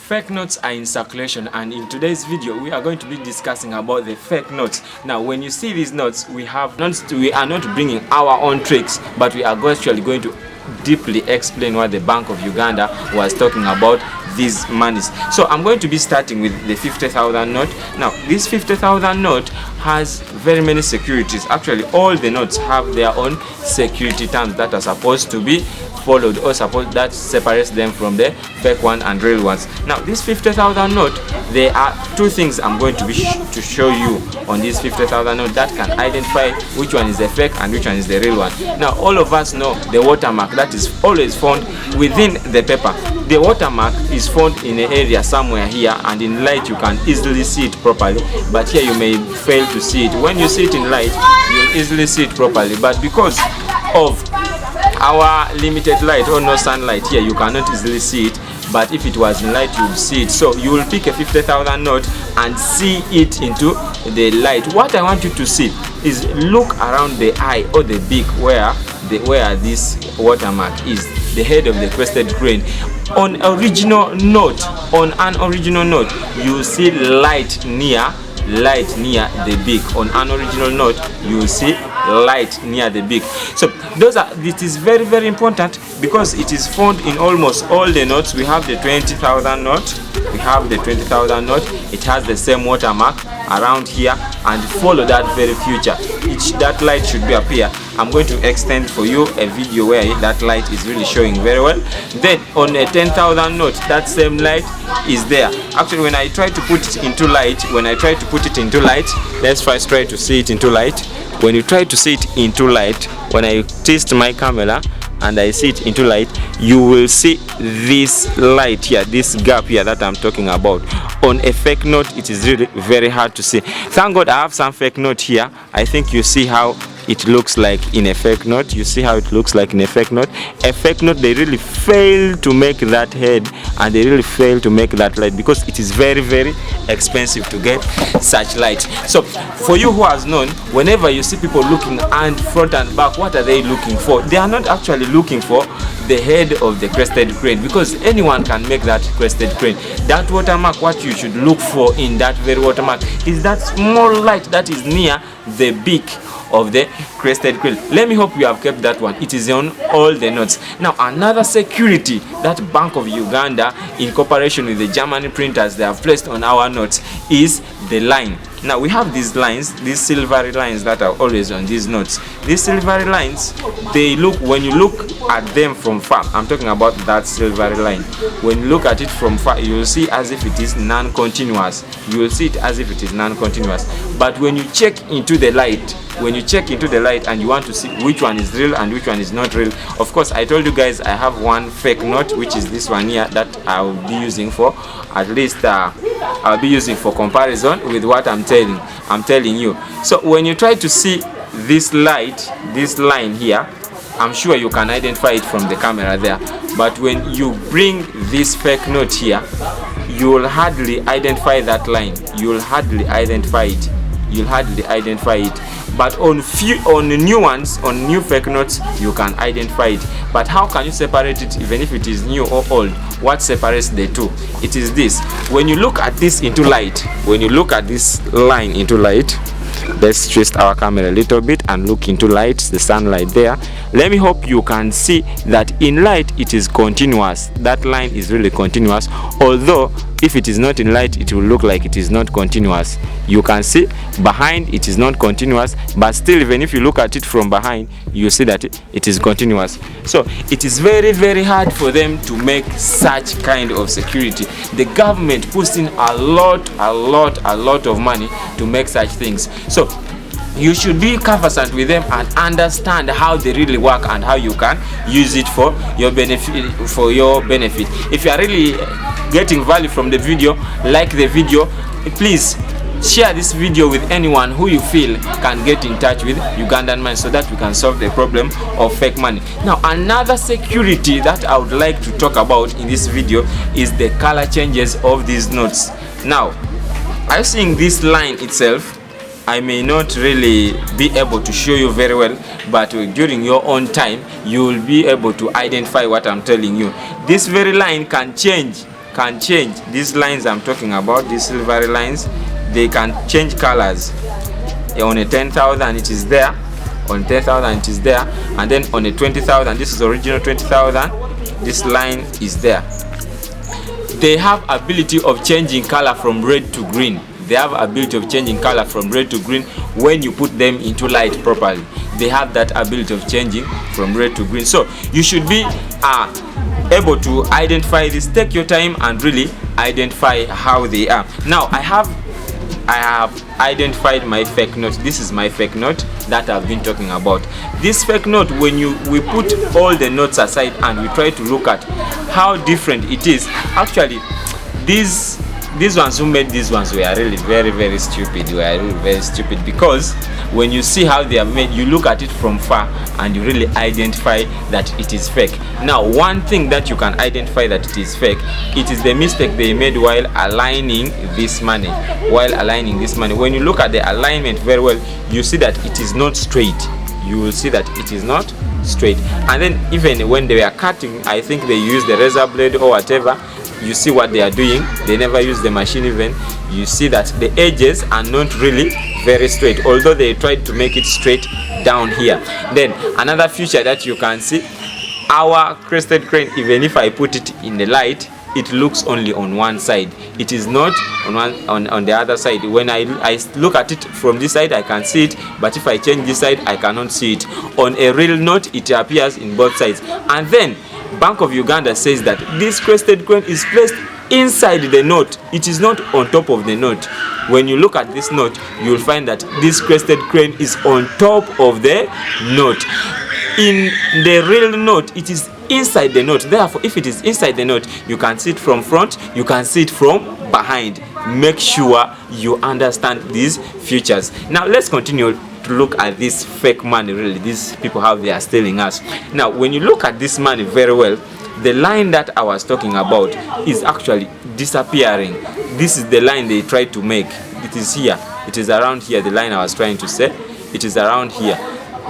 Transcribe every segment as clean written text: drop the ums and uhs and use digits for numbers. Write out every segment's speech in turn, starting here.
Fake notes are in circulation, and in today's video we are going to be discussing about the fake notes. Now when you see these notes, we are not bringing our own tricks, but we are actually going to deeply explain what the Bank of Uganda was talking about these monies. So I'm going to be starting with the 50,000 note. Now this 50,000 note has very many securities. Actually all the notes have their own security terms that are supposed to be followed, or suppose that separates them from the fake one and real ones. Now this 50,000 note, there are two things I'm going to show you on this 50,000 note that can identify which one is the fake and which one is the real one. Now all of us know the watermark that is always found within the paper. The watermark is found in an area somewhere here, and in light you can easily see it properly, but here you may fail to see it. When you see it in light, you'll easily see it properly, but because of our limited light or no sunlight here, you cannot easily see it. But if it was in light, you will see it. So you will pick a 50,000 note and see it into the light. What I want you to see is look around the eye or the beak where this watermark is, the head of the crested crane. On an original note, you see light near the beak. On an original note, you will see light near the beak. So it is very, very important because it is found in almost all the notes. We have the 20,000 note. It has the same watermark around here, and follow that very future. That light should be appear. I'm going to extend for you a video where that light is really showing very well. Then on a 10,000 note, that same light is there. Actually, when I try to put it into light, let's first try to see it into light. When you try to see it into light, when I test my camera and I see it into light, you will see this light here, this gap here that I'm talking about. On a fake note, it is really very hard to see. Thank God I have some fake note here. I think you see how it looks like in a fake note. A fake note, they really fail to make that head, and they really fail to make that light because it is very, very expensive to get such light. So for you who has known, whenever you see people looking and front and back, what are they looking for? They are not actually looking for the head of the crested crane, because anyone can make that crested crane. That watermark, what you should look for in that very watermark is that small light that is near the beak of the crested crane. Let me hope you have kept that one. It is on all the notes. Now another security that Bank of Uganda, in cooperation with the German printers, they have placed on our notes is the line. Now we have these lines, these silvery lines that are always on these notes. These silvery lines, they look, when you look at them from far, I'm talking about that silvery line. When you look at it from far, you will see as if it is non-continuous. But when you check into the light, and you want to see which one is real and which one is not real, of course I told you guys I have one fake note, which is this one here, that I will be using for I'll be using for comparison with what I'm telling you. So when you try to see this line here, I'm sure you can identify it from the camera there, but when you bring this fake note here, you will hardly identify that line. You'll hardly identify it. But on new ones, on new fake notes, you can identify it. But how can you separate it even if it is new or old? What separates the two? It is this. When you look at this into light, when you look at this line into light, let's twist our camera a little bit and look into light, the sunlight there. Let me hope you can see that in light it is continuous. That line is really continuous, although if it is not in light, it will look like it is not continuous. You can see behind it is not continuous, but still, even if you look at it from behind, you see that it is continuous. So it is very, very hard for them to make such kind of security. The government puts in a lot of money to make such things. So you should be conversant with them and understand how they really work and how you can use it for your benefit. If you are really getting value from the video, like the video, please share this video with anyone who you feel can get in touch with Ugandan money, so that we can solve the problem of fake money. Now another security that I would like to talk about in this video is the color changes of these notes. Now, are you seeing this line itself? I may not really be able to show you very well, but during your own time you will be able to identify what I'm telling you. This very line can change can change. These lines I'm talking about, these silvery lines, they can change colors. On a 10,000 it is there, on 10,000 it is there, and then on a 20,000, this is original 20,000, this line is there. They have ability of changing color from red to green. They have ability of changing color from red to green when you put them into light properly. They have that ability of changing from red to green. So you should be able to identify this. Take your time and really identify how they are. Now I have identified my fake note. This is my fake note that I've been talking about. This fake note, when we put all the notes aside and we try to look at how different it is, actually these ones who made these ones were really very stupid. They were really very stupid, because when you see how they are made, you look at it from far and you really identify that it is fake. Now one thing that you can identify that it is fake, it is the mistake they made while aligning this money. When you look at the alignment very well, you see that it is not straight. You will see that it is not straight. And then even when they were cutting, I think they used the razor blade or whatever. You see what they are doing. They never use the machine even. You see that the edges are not really very straight, although they tried to make it straight down here. Then another feature that you can see, our crested crane, even if I put it in the light, it looks only on one side. It is not on the other side. When I look at it from this side, I can see it, but if I change this side, I cannot see it. On a real note, it appears in both sides. And then Bank of Uganda says that this crested crane is placed inside the note. It is not on top of the note. When you look at this note, you will find that this crested crane is on top of the note. In the real note, it is inside the note. Therefore, if it is inside the note, you can see it from front, you can see it from behind. Make sure you understand these features. Now let's continue to look at this fake money. Really, these people, how they are stealing us. Now when you look at this money very well, the line that I was talking about is actually disappearing. This is the line they tried to make. It is here, it is around here. The line I was trying to say, it is around here.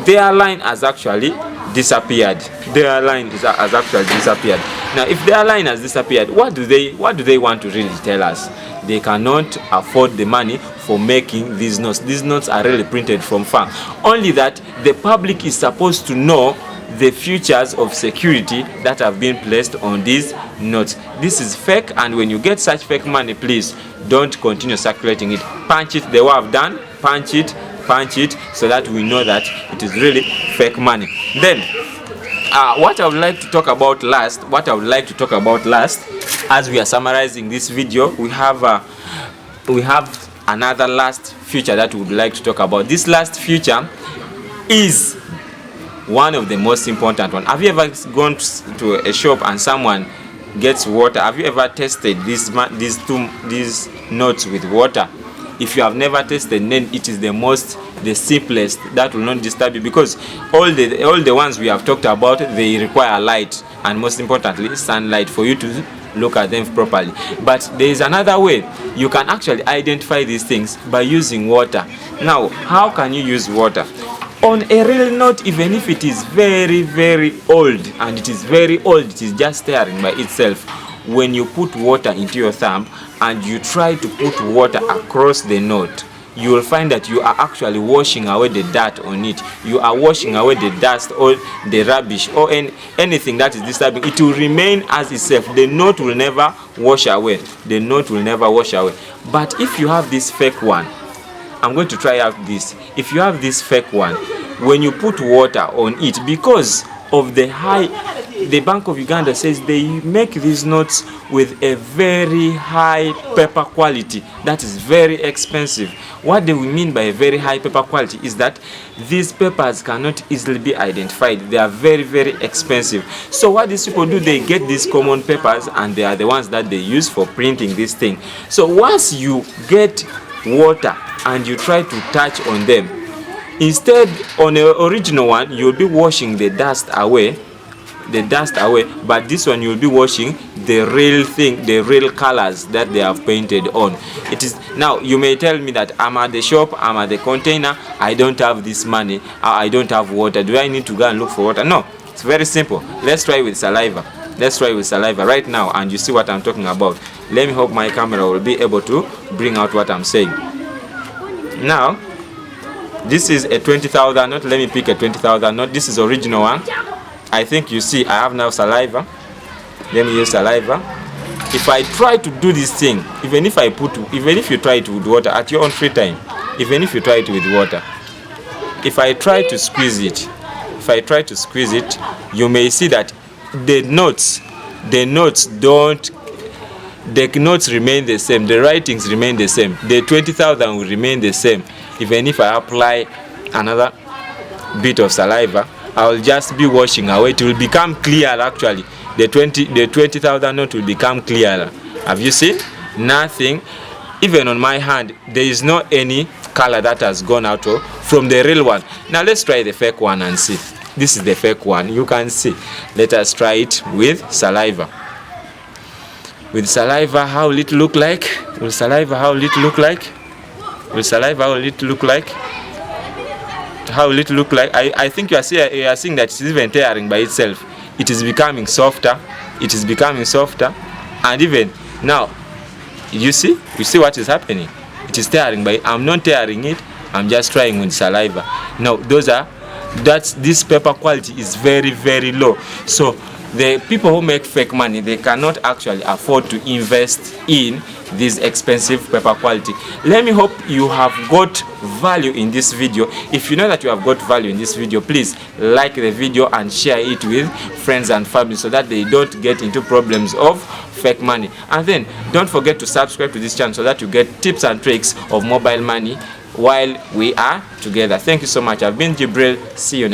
Their line has actually disappeared. Their line has actually disappeared. Now if their line has disappeared, what do they want to really tell us? They cannot afford the money for making these notes. These notes are really printed from far. Only that the public is supposed to know the features of security that have been placed on these notes. This is fake, and when you get such fake money, please don't continue circulating it. Punch it the way I've done. Punch it, so that we know that it is really fake money. Then what I would like to talk about last, as we are summarizing this video, we have another last feature that we would like to talk about. This last feature is one of the most important one. Have you ever gone to a shop and someone gets water? Have you ever tested these notes with water? If you have never tested, then it is the simplest that will not disturb you, because all the ones we have talked about, they require light, and most importantly sunlight, for you to look at them properly. But there is another way you can actually identify these things, by using water. Now how can you use water? On a real note, even if it is very old, and it is very old, it is just staring by itself, when you put water into your thumb and you try to put water across the note, you will find that you are actually washing away the dirt on it. You are washing away the dust or the rubbish or anything that is disturbing. It will remain as itself. The note will never wash away. The note will never wash away. But if you have this fake one, I'm going to try out this. If you have this fake one, when you put water on it, because of the Bank of Uganda says they make these notes with a very high paper quality that is very expensive. What do we mean by a very high paper quality is that these papers cannot easily be identified. They are very expensive. So what these people do, they get these common papers, and they are the ones that they use for printing this thing. So once you get water and you try to touch on them, instead on the original one you'll be washing the dust away, but this one you'll be washing the real thing, the real colors that they have painted on. It is, now you may tell me that I'm at the shop, I'm at the container, I don't have this money, I don't have water. Do I need to go and look for water? No, it's very simple. Let's try with saliva. Let's try with saliva right now, and you see what I'm talking about. Let me hope my camera will be able to bring out what I'm saying. Now, this is a 20,000 knot. Let me pick a 20,000 knot. This is original one. I think you see I have now saliva. Let me use saliva. If I try to do this thing, even if you try it with water at your own free time, even if you try it with water, if I try to squeeze it, you may see that the notes remain the same, the writings remain the same, the 20,000 will remain the same. Even if I apply another bit of saliva, I will just be washing away. It will become clear actually. The 20,000 knot will become clearer. Have you seen? Nothing. Even on my hand, there is not any color that has gone out from the real one. Now let's try the fake one and see. This is the fake one. You can see. Let us try it with saliva. With saliva, how will it look like? With saliva, how will it look like? With saliva, how will it look like? How will it look like? I think you are seeing that it's even tearing by itself. It is becoming softer. It is becoming softer. And even now, you see what is happening. It is tearing by. I'm not tearing it. I'm just trying with saliva. Now, this paper quality is very, very low. So the people who make fake money, they cannot actually afford to invest in this expensive paper quality. Let me hope you have got value in this video. If you know that you have got value in this video, please like the video and share it with friends and family so that they don't get into problems of fake money. And then don't forget to subscribe to this channel so that you get tips and tricks of mobile money while we are together. Thank you so much. I've been Jibril. See you next.